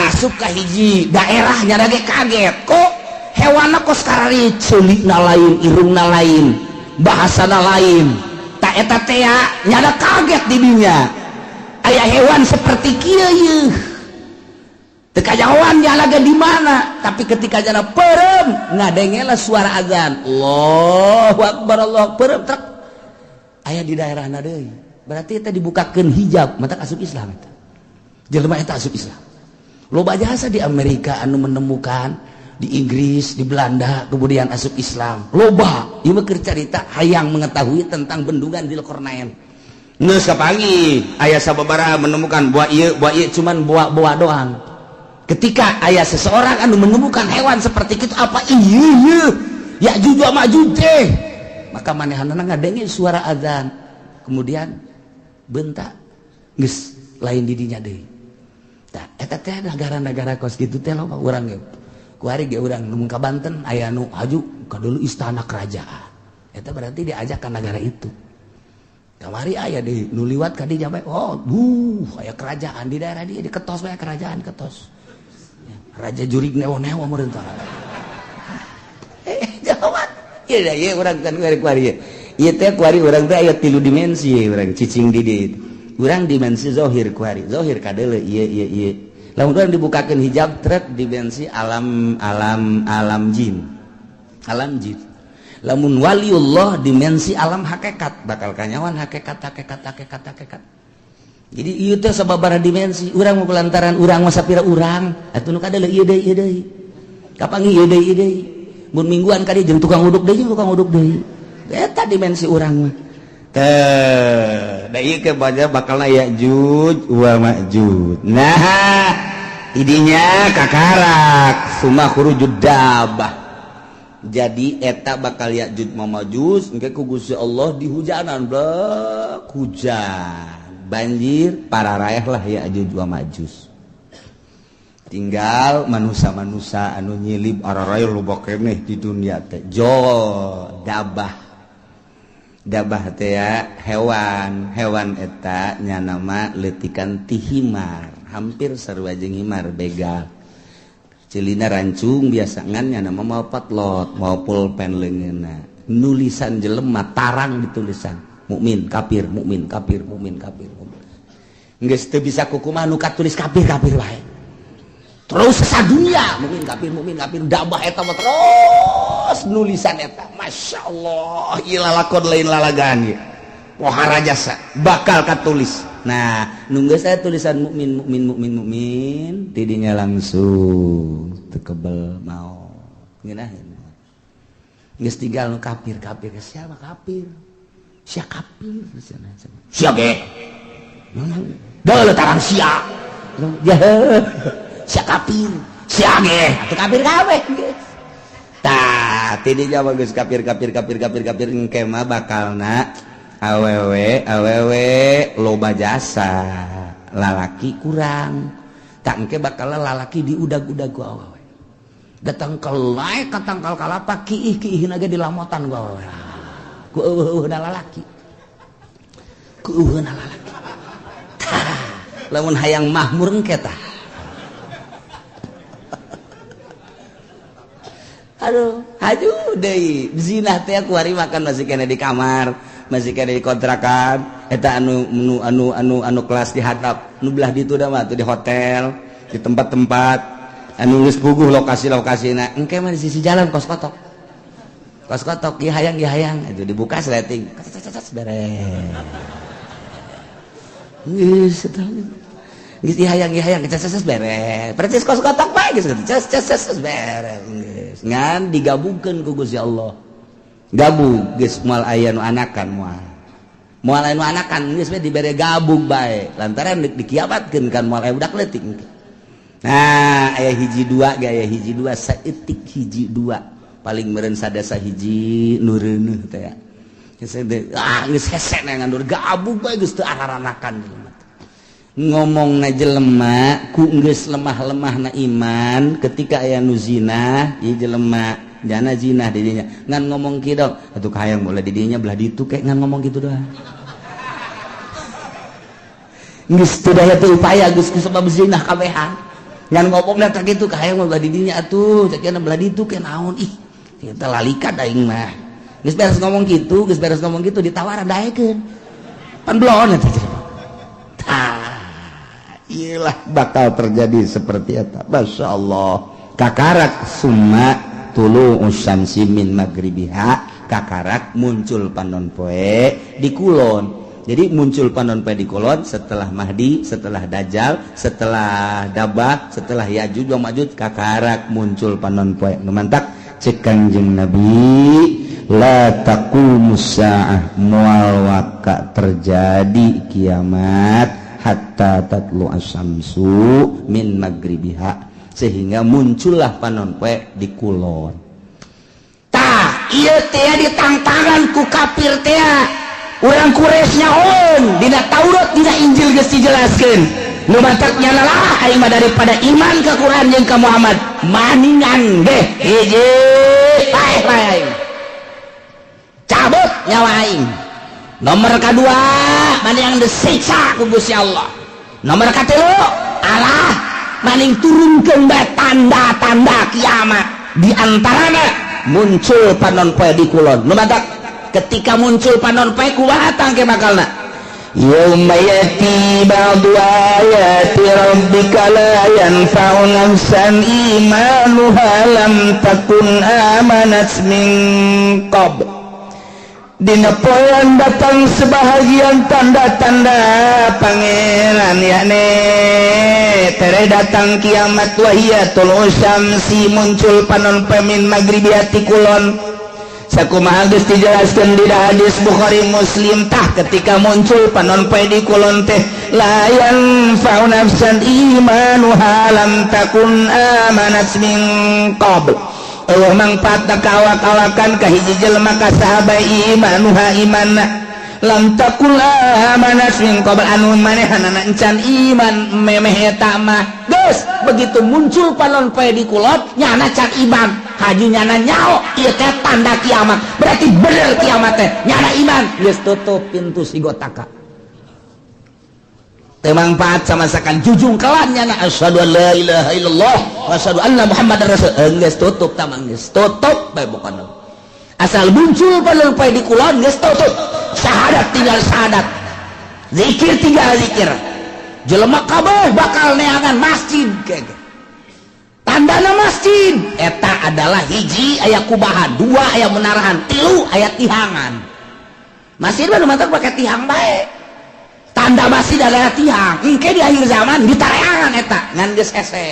asup ka hiji daerah nya ge kaget kok hewanna kos karari ceulikna lain irungna lain bahasana lain tak eta teh nya kaget di dinya aya hewan seperti kieu yeuh teu kajawan nya lagi di mana tapi ketika jana perem ngadengela suara azan Allahu akbar Allahu akbar trek aya di daerahna deui berarti eta dibukakeun hijab mata asup Islam eta jelema eta asup Islam. Loba jasa di Amerika anu menemukan di Inggris, di Belanda kemudian asup Islam. Loba, ieu mah keur carita hayang mengetahui tentang bendungan Dzulkarnain. Geus kapangi aya sababaraha menemukan buah ieu cuman buah doang. Ketika aya seseorang anu menemukan hewan seperti itu apa ieu Ya'juj wa Ma'juj teh. Maka manehanna ngadenge suara azan. Kemudian bentak geus lain di dinya deui. Eta teh negara-negara kos gitu teh loba urang ge. Kuari ge urang nu ka Banten aya nu haju ka dulu istana kerajaan. Eta berarti diajak ka negara itu. Kamari aya deui nu liwat ka dinya bae. Oh, aya kerajaan di daerah dia di ketos bae kerajaan ketos. Raja jurig newo-newo meureun tah. Jawab. Ieu da ieu urang kan kuari. Ieu teh kuari urang teh aya 3 dimensi urang cicing di dieu. Urang dimensi zohir kuari zohir kadele iya lamun urang dibukakeun hijab trek dimensi alam jin lamun waliullah dimensi alam hakikat bakal kanyawan hakikat jadi ieu teh sababaraha dimensi urang mah lantaran urang mah sapira urang atuh nu kadele ieu deui kapangi ieu deui mun mingguan ka dieu jeung tukang uduk deui eta dimensi urang mah da ieu ke bakalna Ya'juj wa Ma'juj. Nah, idinya kakarak summa khurujud dabbah. Jadi eta bakal Ya'juj wa Ma'juj engke ku Gusti Allah dihujanan blek hujan. Banjir pararaeh lah Ya'juj wa Ma'juj. Tinggal manusia-manusia anu nyilib araraeh loba keneh di dunia teh. Dabah teh ya hewan eta nya nama letikan ti himar hampir sarua jeung himar begal ceulina rancung biasa ngan nya nama mau patlot mau pulpen leungeunna nulisan jelema tarang ditulisan mukmin kafir geus teu bisa kukumaha nu katulis kafir wae terus sadunya mukmin kafir dabah eta mah terus nulisan eta masyaallah ieu lalakon lain lalagaan ieu pohara jasa bakal katulis nah nu geus aya tulisan mukmin di dinya langsung teu kebel mau ngeunaheun geus tinggal nu kafir siapa kafir sia ge deuleu tarang sia sia kafir sia ge atuh kafir kabeh tah tadi jawab geus kafir engke mah bakalna awewe loba jasa lalaki kurang tak engke bakal lalaki diudag-udag ku awewe datang kelai katangkal kalapa kiih ge dilamotan ku awewe ku eueuhna lalaki lamun hayang mahmur engke tah aduh haju deui zina teh kuari makan masih kena di kamar masih kena di kontrakan eta anu kelas di hadap nu belah ditu da mah tuh di hotel di tempat-tempat anu geus puguh lokasi-lokasina engke mah di sisi jalan kos kotok ieu hayang itu dibuka sleting beres geus eta geus hayang beres percis kos kotok bae geus beres geus ngan digabungkeun ku Gusti Allah gabung geus moal aya nu anakan moal aya nu anakan geus we dibere gabung bae lantaran dikiamatkeun kan moal aya budak leutik nah aya hiji dua saeutik hiji dua paling meureun sadasa hiji nu reuneuh teh geus hese ngandur gabung bae geus teu araranakan ngomongna jelema ku geus lemah-lemahna iman ketika aya nu zina ieu jelema jana zina di dinya ngan ngomong kieu dong atuh hayang mulai di dinya belah ditu kek ngan ngomong kitu doang geus teu daya teu upaya geus ku sabab zina kabehan ngan ngomongna tak kitu ka hayang belah di dinya atuh cek cenah belah ditu ke naon ih kita lalikat aing mah geus beres ngomong gitu ditawaran daekeun pan blon eta iyalah bakal terjadi seperti eta masyaallah kakarak summa tulu usyamsi min maghribiha kakarak muncul panon poe di kulon. Jadi muncul panon poe di kulon setelah Mahdi, setelah Dajjal, setelah Dabah, setelah Yajuj wa Majuj kakarak muncul panon poe. Numantak cek Kanjeng Nabi la taqumus saah moal waka terjadi kiamat hatta tatlu asyamsu min maghribiha sehingga muncullah panon poe di kulon. Tah ieu teh ditangtangan ku kafir teh urang Quraisy nyaon dina Taurat dina Injil geus dijelaskeun nu matak nyanalah aing mah daripada iman ka Quran jeung ka Muhammad maningan ge hiji bae aing cabut nyawa aing nomor kadua maningan disiksa ku Gusti Allah nomor katilu Allah maning turunkeun bae tanda-tanda kiamat di antarana muncul panon poe di kulon nu matak ketika muncul panon poe kumaha tangke bakalna yauma yati ba'du ayati rabbika la yanfa'u nafsan imanuha lam takun amanat min qabl dina poean datang sebahagian tanda-tanda pangeran yakni tere datang kiamat wahiyatul usyamsi muncul panon poe min maghribiati kulon sakumaha geus dijelaskeun di hadis Bukhari Muslim tah ketika muncul panon poe di kulon teh la yanfa'u nafsan imanuha lam takun amanat min qabl eueuh mangpaat kawak-kawakan ka hiji jelema ka sahabat imanuha imanna lam takun amanat min qabl anu manehanana encan iman memeh eta mah geus begitu muncul panon poe di kulon nyana can iman haji nyana nyao ieu teh tanda kiamat berarti bener kiamat teh nyana iman geus tutup pintu sigotaka teu mangpaat samasakan jujung kelan nyana asyhadu an la ilaha illallah wa asyhadu anna muhammadar rasul geus tutup tamang geus tutup bae pokona asal muncul panon poe di kulon geus tutup syahadat tinggal syahadat zikir tinggal zikir jelema kabeh bakal neangan masjid tandana masjid eta adalah hiji aya kubahan dua aya menarahan tilu aya tihangan masjid mah mantak pakai tihang bae tanda masjid adalah tihang engke di akhir zaman ditareangan eta ngan geus ese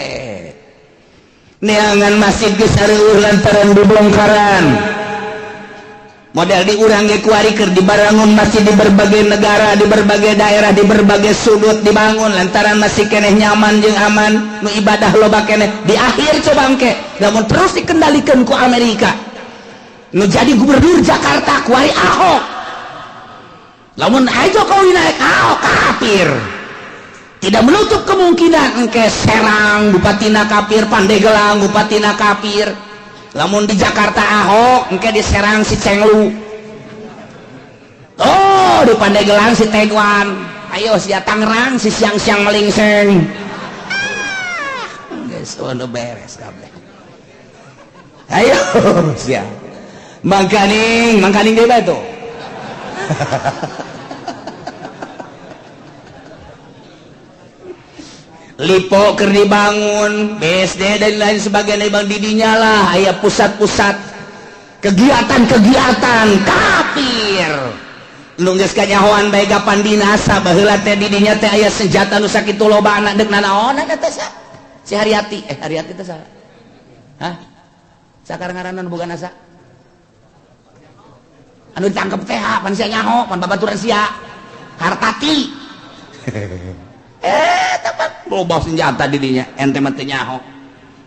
neangan masjid geus sareueur lantaran dibongkaran model di urang ge kuari keur dibangun masjid di berbagai negara di berbagai daerah di berbagai sudut dibangun lantaran masih keneh nyaman jeung aman nu ibadah loba keneh di akhir coba engke namun terus dikendalikan ku Amerika nu jadi gubernur Jakarta kuari Ahok lamun aya Jokowi naik Ahok kafir tidak menutup kemungkinan engke Serang bupatina kafir Pandeglang bupatina kafir lamun di Jakarta Ahok engke di Serang si Cenglu oh di Pandeglang si Tegwan ayo si Tangerang si siang-siang melingseng guys udah beres kabeh ayo siang mangkaning ge bae tuh Lipo keur dibangun BSD dan lain sebagainya bang didinya lah aya pusat-pusat kegiatan-kegiatan kafir nu geus kanyahoan bae gapan dinasa baheula teh didinya teh aya senjata nu sakitu loba anak deuk nanaon eta sa si Haryati Haryati teh saha hah sakarangaranan boga nasa anu ditangkep teh pan sia nyaho pan babaturan sia Hartati tepat loba senjata didinya ente mah teu nyaho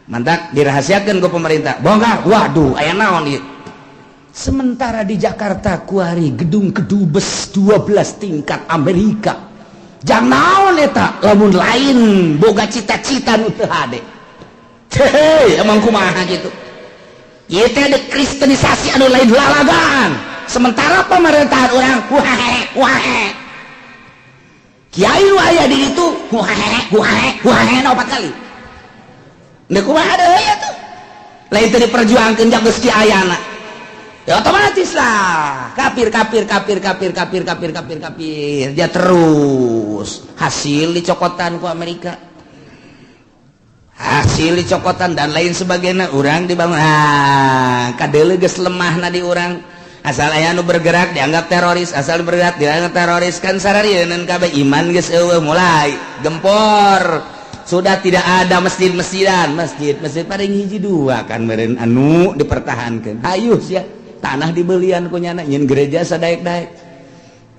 mantak dirahasiakeun ku pemerintah bongkar waduh aya naon ieu sementara di Jakarta kuari gedung kedubes 12 tingkat Amerika jang naon eta lamun lain boga cita-cita nu teu hade hei emang kumaha gitu ieu teh ada kristenisasi anu lain lalagaan sementara pemerintahan urang kuahe kiai nu aya di itu huahe 4 kali Nggak kumaha deui atuh. Lain teu diperjuangkeun jak geus ki ayana. Ya otomatis lah kafir. Dia terus hasil dicokotan ku Amerika. Hasil dicokotan dan lain sebagainya urang dibangun. Kadeuleu geus lemahna di urang. Asal aya nu bergerak dianggap teroris, asal bergerak dianggap teroris kan sararieun kabeh iman geus eueuh mulai gempor. Sudah tidak ada masjid-masjidan, masjid paling hiji dua kan meureun anu dipertahankeun. Hayu sia tanah dibelian ku nyana nyeun gereja sadaek-daek.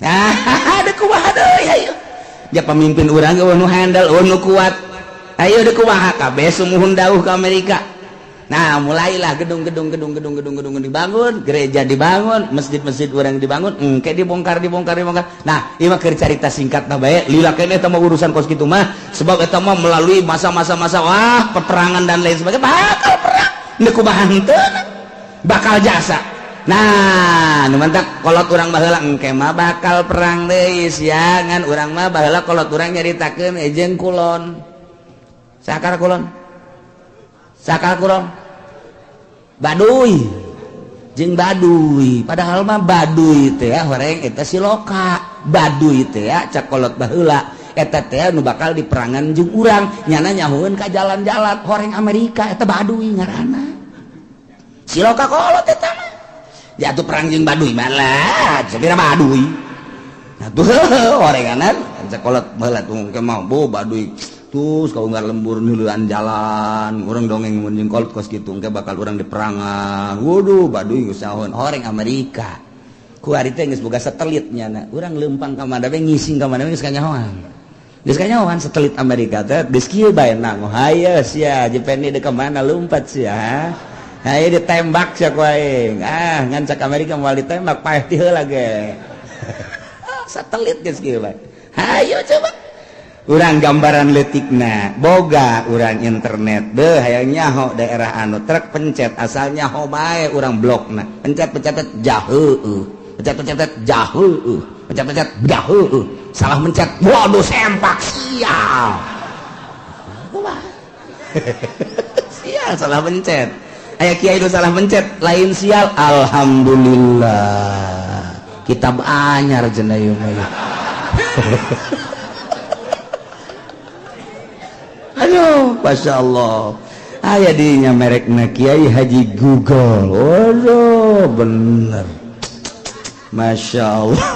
Ada kumaha deui hayu. Ya pemimpin urang ge nu handle nu kuat. Hayu deui kumaha kabeh sumuhun dawuh ka Amerika. Nah mulailah gedung-gedung dibangun, gereja dibangun, masjid-masjid orang dibangun, engke dibongkar. Nah ieu mah keur carita singkatna bae, lila kene eta mah urusan kos kitu mah, sebab eta mah melalui masa-masa wah peperangan dan lain sebagainya, bakal perang, teu kumaha henteu, bakal jasa. Nah nu mantak kolot urang baheula engke mah bakal perang deui sia ngan urang mah baheula kolot urang nyaritakeun ejeun kulon. Sakar kulon? Baduy jeung baduy padahal mah baduy teh horeng eta siloka baduy teh cak kolot baheula eta teh nu bakal diperangan jeung urang nyana nyahoeun ka jalan-jalan horeng Amerika eta baduy ngaranna siloka kolot eta mah ya atuh perang jeung baduy mah lah sabira baduy atuh horenganan cak kolot baheula tuh ke mau baduy terus kau nggak lembur nuluan jalan orang dongeng menjeng kolot kos gitu engke bakal orang diperangan waduh baduy usahawan orang Amerika ku hari teh geus boga satelitnya na urang leumpang ka mana we ngising ka mana we geus kanyahoan satelit Amerika teh geus kieu bae nang haye sia jepeni deuk ka mana lompat sia haye ditembak sia ku aing ngan cak Amerika moal ditembak paeh ti heula ge satelit geus kieu bae hayo coba urang gambaran letikna boga urang internet deh hayang nyaho daerah anu trek pencet asal nyaho bae urang blokna pencet jauh pencet jauh pencet jauh salah mencet waduh sempak sial sial salah pencet aya kiai nu salah pencet lain sial alhamdulillah kitab anyar cenah ieu mah aduh, Masya Allah aya dinya merekna Kiai Haji Google waduh bener Masya Allah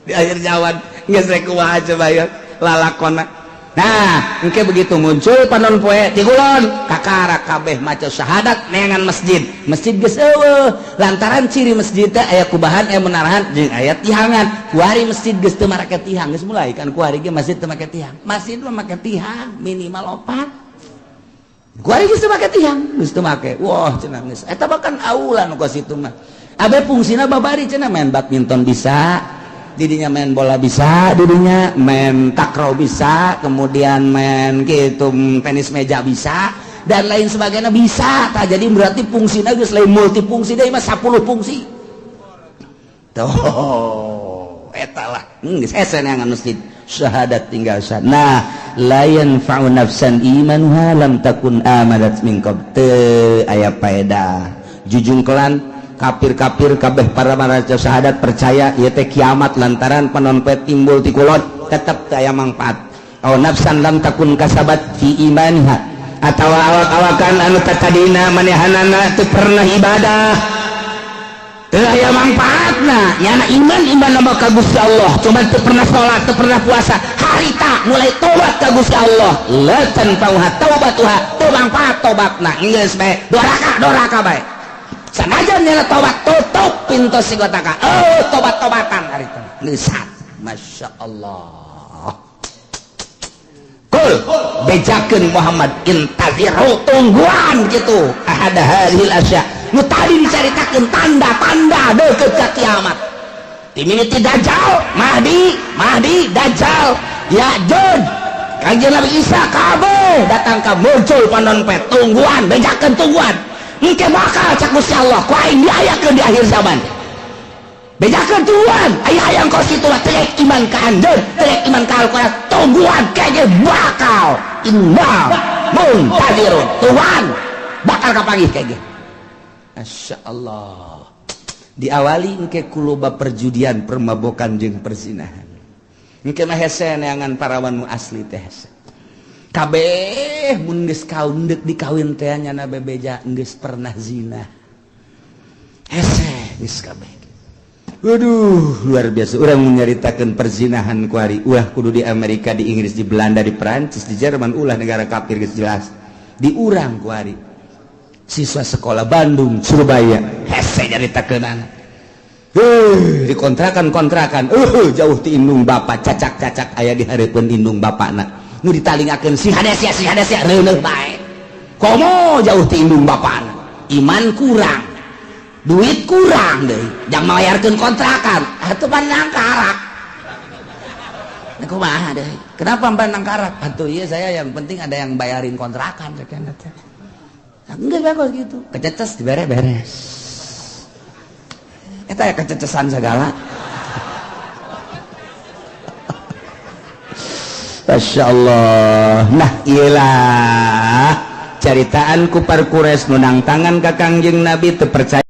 di akhir jawan geus rek kumaha coba ya lalakonna nah engke begitu muncul panon poe ti kulon kakara kabeh maca syahadat neangan masjid geus eueuh lantaran ciri masjid teh aya kubahan aya menarahan jeung aya tihangan kuari masjid geus teu make tihang geus mulai kan kuari ge masjid teu make tihang masjid mah make tihang minimal 4 kuari geus teu make tihang geus teu make wah cenah geus eta bahkan aula nu ka situ mah abe fungsina babari cenah main badminton bisa didinya main bola bisa, didinya main takraw bisa, kemudian main gitu tenis meja bisa dan lain sebagainya bisa. Tak jadi berarti fungsinya geus lain multifungsi deui mah 10 fungsi. Tuh, eta lah. Geus esen yang masjid syahadat tinggal syahadat. Nah, la yanfa'u nafsan imanuha lam takun amadat min qabl. Teu aya paedah. Jujungkelan kafir-kafir kabeh para maca syahadat percaya ieu teh kiamat lantaran panonpet timbul ti kulon tetep teu aya mangpaat. Aw nafsan lam takun kasabat fi imaniha atawa awak-awakan anu tatadina manehanana teu pernah ibadah teu aya mangpaatna nyana iman mah ka Gusti Allah cuma teu pernah salat teu pernah puasa harita mulai tobat ka Gusti Allah la tanfa'uha taubatuha teu mangpaat tobatna geus bae doraka bae sanajan nyana tobat tutup pintu sigotaka tobat-tobatan hari itu lisat Masya Allah kul bejakeun Muhammad intaziru tungguan gitu ahada haril asya nu tadi dicaritakeun tanda-tanda deukeut ka kiamat timiniti dajjal mahdi dajjal ya'juj kanjeng Nabi Isa kabeh datang ka muncul panonpet tungguan bejakeun tungguan engke bakal cak Gusti Allah ku aing diayakeun di akhir zaman bejakeun tuan aya hayang kos kitu mah teu iman ka anjeun teu iman ka Al-Qur'an buat kayak bakal indah muntadirun Tuhan bakal kapanggih kayak Masya Allah diawali engke kuloba perjudian permabokan jeung perzinahan engke mah hese neangan parawan nu asli teh kabeh mun geus kaun deuk dikawin teh nyana bebeja geus pernah zina hese geus kabeh. Waduh luar biasa orang menyaritakan perzinahan kuari ulah kudu di Amerika, di Inggris, di Belanda, di Perancis, di Jerman, ulah negara kafir geus jelas di urang kuari siswa sekolah Bandung, Surabaya hese nyaritakeun anak dikontrakan jauh ti indung bapak cacak aya di hareupeun indung bapakna nu ditalingakeun si hades ya reuneuh bae komo jauh ti indung bapakna iman kurang duit kurang deh jangan mayarkan kontrakan atuh pandang karak kumaha deh kenapa pandang karak atuh iya saya yang penting ada yang bayarin kontrakan enggak bagus gitu kececes beres eta ya kececesan segala Masya Allah nah iyalah caritaan ku parkures nunang tangan ka Kangjeng Nabi teu percaya